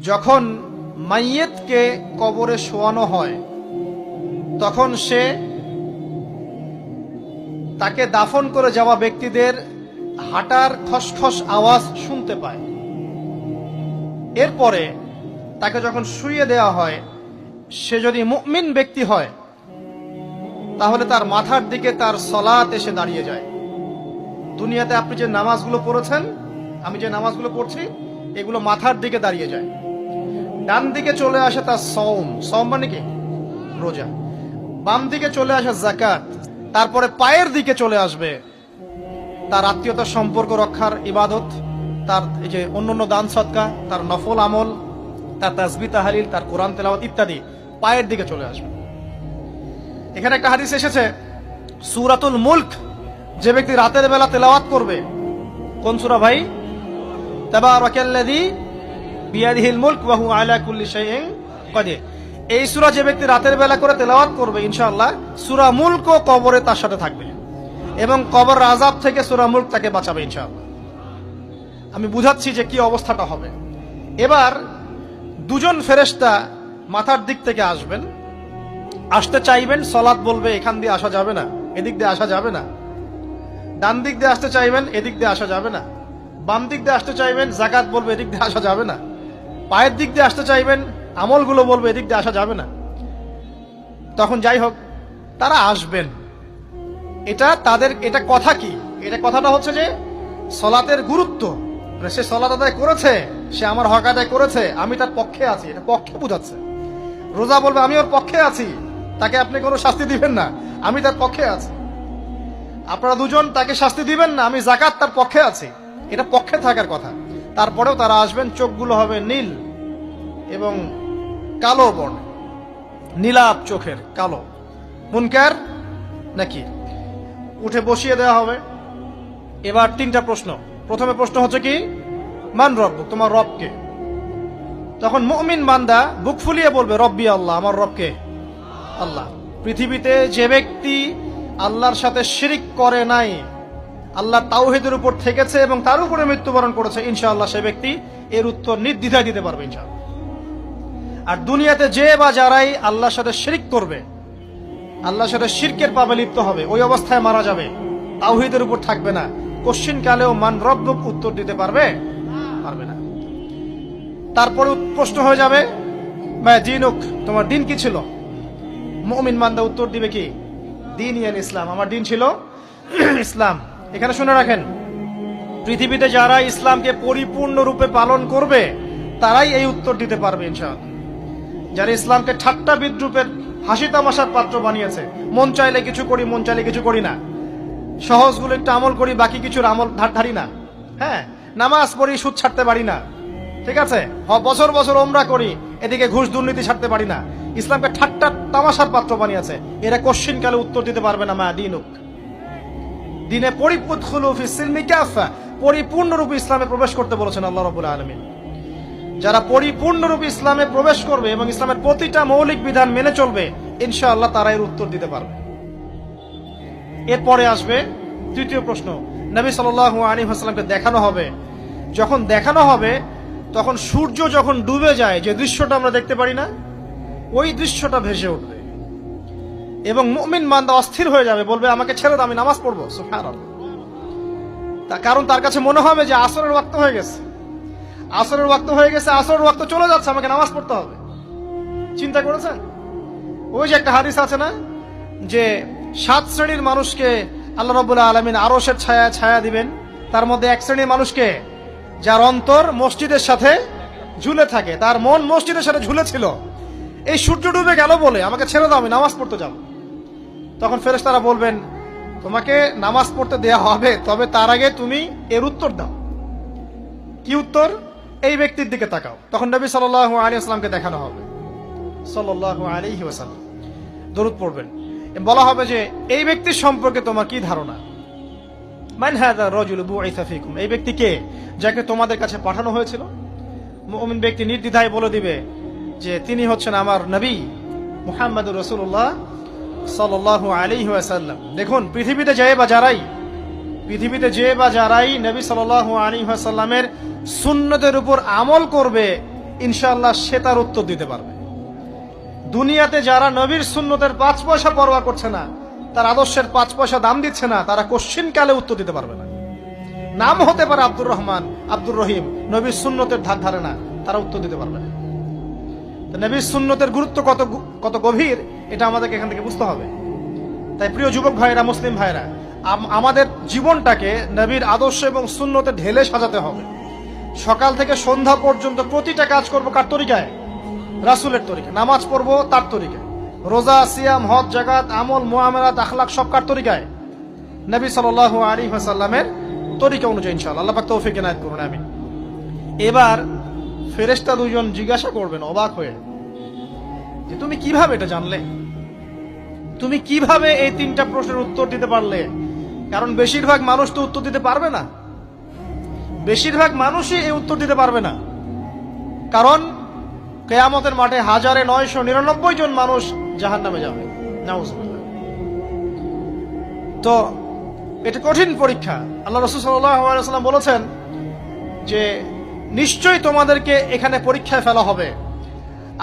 যখন মাইয়েতকে কবরে শোয়ানো হয় তখন সে তাকে দাফন করে যাওয়া ব্যক্তিদের হাঁটার খসখস আওয়াজ শুনতে পায়। এরপরে তাকে যখন শুইয়ে দেওয়া হয়, সে যদি মুমিন ব্যক্তি হয় তাহলে তার মাথার দিকে তার সলাত এসে দাঁড়িয়ে যায়। দুনিয়াতে আপনি যে নামাজগুলো পড়েছেন, আমি যে নামাজগুলো পড়ছি, এগুলো মাথার দিকে দাঁড়িয়ে যায়। ডান দিকে চলে আসে তার সওম মানে কি? রোজা। বাম দিকে চলে আসে যাকাত। তারপরে পায়ের দিকে চলে আসবে তার আত্মীয়তার সম্পর্ক রক্ষার ইবাদত, তার এই যে অন্যান্য দান সদকা, তার নফল আমল, তার তাসবিহ তাহলিল, তার কোরআন তেলাওয়াত ইত্যাদি পায়ের দিকে চলে আসবে। এখানে একটা হাদিস এসেছে, সূরাতুল মুলক যে ব্যক্তি রাতের বেলা তেলাওয়াত করবে, কোন সূরা ভাই? তাবারাকাল্লাযী বিয়াদিহিল মুলক ওয়া হুয়া আলা কুল্লি শাইইন কাদির। এই সূরা যে ব্যক্তি রাতের বেলা করে তেলাওয়াত করবে, ইনশাআল্লাহ সূরা মুলক কবরে তার সাথে থাকবে এবং কবর আযাব থেকে সূরা মুলক তাকে বাঁচাবে ইনশাআল্লাহ। আমি বুঝাচ্ছি যে কি অবস্থাটা হবে। এবার দুজন ফেরেশতা মাথার দিক থেকে আসবেন, আসতে চাইবেন, সালাত বলবে এখান দিয়ে আসা যাবে না, এদিক দিয়ে আসা যাবে না। ডান দিক দিয়ে আসতে চাইবেন, এদিক দিয়ে আসা যাবে না। বাম দিক দিয়ে আসতে চাইবেন, যাকাত বলবে এদিক দিয়ে আসা যাবে না। পায়ের দিক দিয়ে আসতে চাইবেন, আমলগুলো বলবে এদিক দিয়ে আসা যাবে না। তখন যাই হোক, তারা আসবেন। এটা কথা কি? এটা কথাটা হচ্ছে যে সলাতের গুরুত্ব, মানে সে সলাত আদায় করেছে, সে আমার হক আদায় করেছে, আমি তার পক্ষে আছি, এটা পক্ষে বোঝাচ্ছে। রোজা বলবে আমি ওর পক্ষে আছি, তাকে আপনি কোনো শাস্তি দিবেন না, আমি তার পক্ষে আছি। আপনারা দুজন তাকে শাস্তি দিবেন না, আমি যাকাত তার পক্ষে আছি, এটা পক্ষে থাকার কথা। তারপরেও তারা আসবেন, চোখগুলো হবে নীল এবং কালো বর্ণ, নীলাপ চোখের, কালো। মুনকার নাকি উঠে বসিয়ে দেওয়া হবে। এবার তিনটা প্রশ্ন। প্রথমে প্রশ্ন হচ্ছে কি, মান রব্বুক, তোমার রবকে? তখন মুমিন বান্দা বুক ফুলিয়ে বলবে রব্বি আল্লাহ, আমার রবকে আল্লাহ। পৃথিবীতে যে ব্যক্তি আল্লাহর সাথে শিরিক করে নাই, আল্লাহ তাওহীদের উপর থেকেছে এবং তার উপরে মৃত্যুবরণ করেছে, ইনশাআল্লাহ সে ব্যক্তি এর উত্তর নির্দ্বিধায় দিতে পারবে ইনশাআল্লাহ। আর দুনিয়াতে যে বা যারাই আল্লাহর সাথে শিরিক করবে, আল্লাহর সাথে শিরকের পাবে লিপ্ত হবে, ওই অবস্থায় মারা যাবে, তাওহীদের উপর থাকবে না, কোশ্চিন কালেও মান রব্বুক উত্তর দিতে পারবে না। তারপরে প্রশ্ন হয়ে যাবে মা দীনুক, তোমার দিন কি ছিল? মুমিন বান্দা উত্তর দিবে কি, দিন ইয়ান ইসলাম, আমার দিন ছিল ইসলাম। এখানে শুনে রাখেন, পৃথিবীতে যারা ইসলামকে পরিপূর্ণ রূপে পালন করবে তারাই এই উত্তর দিতে পারবে ইনশাআল্লাহ। যারা ইসলামকে ঠাট্টা বিদ্রুপের হাসি তামাশার পাত্র বানিয়েছে, মন চাইলে কিছু করি, মন চাইলে কিছু করি না, সহজগুলো একটু আমল করি, বাকি কিছুর আমল ধারি না, হ্যাঁ, নামাজ পড়ি, সুদ ছাড়তে পারি না, ঠিক আছে, বছর বছর ওমরা করি, এদিকে ঘুষ দুর্নীতি ছাড়তে পারি না, ইসলামকে ঠাট্টা তামাশার পাত্র বানিয়েছে, এরা কোশ্চিন কালে উত্তর দিতে পারবে না মা দীনুক, দিনে পরিপূর্ণরূপে ইসলামে প্রবেশ করতে বলেছেন আল্লাহ রাব্বুল আলামিন। যারা পরিপূর্ণরূপে ইসলামে প্রবেশ করবে এবং ইসলামের প্রতিটা মৌলিক বিধান মেনে চলবে, ইনশাআল্লাহ তারা এর উত্তর দিতে পারবে। এরপরে আসবে তৃতীয় প্রশ্ন, নবী সাল্লাল্লাহু আলাইহি ওয়াসাল্লামকে দেখানো হবে। যখন দেখানো হবে তখন সূর্য যখন ডুবে যায়, যে দৃশ্যটা আমরা দেখতে পারি না, ওই দৃশ্যটা ভেসে উঠবে এবং মুমিন বান্দা অস্থির হয়ে যাবে, বলবে আমাকে ছেড়ে দাও, আমি নামাজ পড়বো। সুবহানাল্লাহ। কারণ তার কাছে মনে হবে যে আসরের ওয়াক্ত হয়ে গেছে, আসরের ওয়াক্ত হয়ে গেছে, আসরের ওয়াক্ত চলে যাচ্ছে, আমাকে নামাজ পড়তে হবে। চিন্তা করেছেন? ওই যে একটা হাদিস আছে না, যে 7 শ্রেণীর মানুষকে আল্লাহ রাব্বুল আলামিন আরশের ছায়া দিবেন, তার মধ্যে এক শ্রেণীর মানুষকে যার অন্তর মসজিদের সাথে ঝুলে থাকে, তার মন মসজিদের সাথে ঝুলে ছিল, এই সূর্য ডুবে গেল বলে আমাকে ছেড়ে দাও, আমি নামাজ পড়তে যাব। তখন ফেরেশতারা বলবেন তোমাকে নামাজ পড়তে দেয়া হবে, তবে তার আগে তুমি এর উত্তর দাও। কি উত্তর? এই ব্যক্তির দিকে তাকাও। তখন নবী সাল্লাল্লাহু আলাইহি ওয়াসাল্লামকে দেখানো হবে, সাল্লাল্লাহু আলাইহি ওয়াসাল্লাম দরুদ পড়বেন, বলা হবে যে এই ব্যক্তির সম্পর্কে তোমার কি ধারণা? মান হাযা রাজুলু বুইসা ফীকুম, এই ব্যক্তি কে, যাকে তোমাদের কাছে পাঠানো হয়েছিল? মুমিন ব্যক্তি নির্দ্বিধায় বলে দিবে যে তিনি হচ্ছেন আমার নবী মুহাম্মদুর রাসূলুল্লাহ সাল্লাল্লাহু আলাইহি ওয়াসাল্লাম। দেখুন, পৃথিবীতে যে বা যারাই নবী সাল্লাল্লাহু আলাইহি ওয়াসাল্লামের সুন্নতের উপর আমল করবে, ইনশাআল্লাহ সে তার উত্তর দিতে পারবে। দুনিয়াতে যারা নবীর সুন্নতের 5 পয়সা পরোয়া করছে না, তার আদর্শের 5 পয়সা দাম দিচ্ছে না, তারা কোশ্চিনকালে উত্তর দিতে পারবে না। নাম হতে পারে আব্দুর রহমান, আব্দুর রহিম, নবীর সুন্নতের ধার ধারে না, তারা উত্তর দিতে পারবে না। তো নবীর সুন্নতের গুরুত্ব কত গভীর, এটা আমাদেরকে এখান থেকে বুঝতে হবে। তাই প্রিয় যুবক ভাইরা, মুসলিম ভাইরা, আমাদের জীবনটাকে নবীর আদর্শ এবং সুন্নতে ঢেলে সাজাতে হবে। সকাল থেকে সন্ধ্যা পর্যন্ত প্রতিটা কাজ করবো কার তরিকায়? রাসূলের তরিকা। নামাজ পড়বো তার তরিকায়, রোজা, সিয়াম, হজ, জাকাত, আমল, মুআমালাত, আখলাক সব কার তরিকায়? নবী সাল্লাল্লাহু আলাইহি ওয়াসাল্লামের তরিকা অনুযায়ী ইনশাআল্লাহ। আল্লাহ পাক তৌফিক এনায়েত করুন, আমিন। এবার ফেরেশতা দুজন জিজ্ঞাসা করবেন অবাক হয়ে যে তুমি কিভাবে এটা জানলে, তুমি কিভাবে এই 3টা প্রশ্নের উত্তর দিতে পারলে? কারণ বেশিরভাগ মানুষ তো উত্তর দিতে পারবে না, বেশিরভাগ মানুষই এই উত্তর দিতে পারবে না। কারণ কিয়ামতের মাঠে 1999 জন মানুষ জাহান্নামে যাবে, নাউজুবিল্লাহ। তো এটা কঠিন পরীক্ষা। আল্লাহ রাসূল সাল্লাল্লাহু আলাইহি ওয়াসাল্লাম বলেছেন যে নিশ্চয়ই তোমাদেরকে এখানে পরীক্ষায় ফেলা হবে,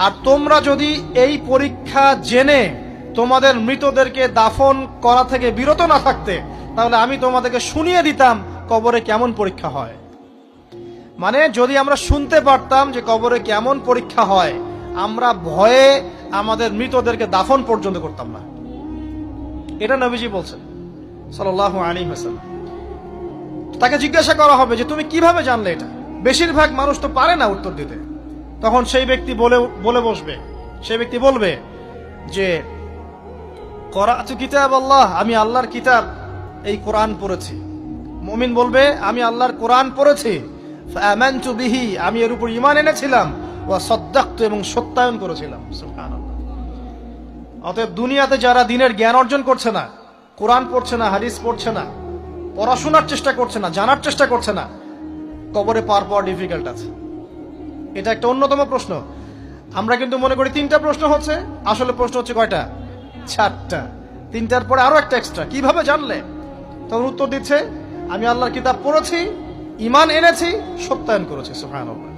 আর তোমরা যদি এই পরীক্ষা জেনে তোমাদের মৃতদেরকে দাফন করা থেকে বিরত না থাকতে, তাহলে আমি তোমাদেরকে শুনিয়ে দিতাম কবরে কেমন পরীক্ষা হয়। মানে যদি আমরা শুনতে পারতাম যে কবরে কেমন পরীক্ষা হয়, আমরা ভয়ে আমাদের মৃতদেরকে দাফন পর্যন্ত করতাম না। এটা নবীজি বলছেন সাল্লাল্লাহু আলাইহি ওয়াসাল্লাম। তাকে জিজ্ঞাসা করা হবে যে তুমি কিভাবে জানলে এটা? বেশিরভাগ মানুষ তো পারে না উত্তর দিতে। তখন সেই ব্যক্তি বলে বসবে, সেই ব্যক্তি বলবে যে করাতু কিতাব আল্লাহ, আমি আল্লাহর কিতাব এই কোরআন পড়েছি। মুমিন বলবে আমি আল্লাহর কোরআন পড়েছি, ফাআমানতু বিহি, আমি এর উপর ঈমান এনেছিলাম, ওয়া সাদ্দাকতু, এবং সত্যায়ন করেছিলাম। সুবহানাল্লাহ। অতএব দুনিয়াতে যারা দিনের জ্ঞান অর্জন করছে না, কোরআন পড়ছে না, হাদিস পড়ছে না, পড়াশোনার চেষ্টা করছে না, জানার চেষ্টা করছে না, কবরে পাওয়া ডিফিকাল্ট আছে। এটা একটা অন্যতম প্রশ্ন। আমরা কিন্তু মনে করি 3টা প্রশ্ন হচ্ছে, আসলে প্রশ্ন হচ্ছে কয়টা? 4টা। 3টার পরে আরো একটা এক্সট্রা। কিভাবে জানলে? তখন উত্তর দিচ্ছে আমি আল্লাহর কিতাব পড়েছি, ঈমান এনেছি, সত্যায়ন করেছি। সুবহানাল্লাহ।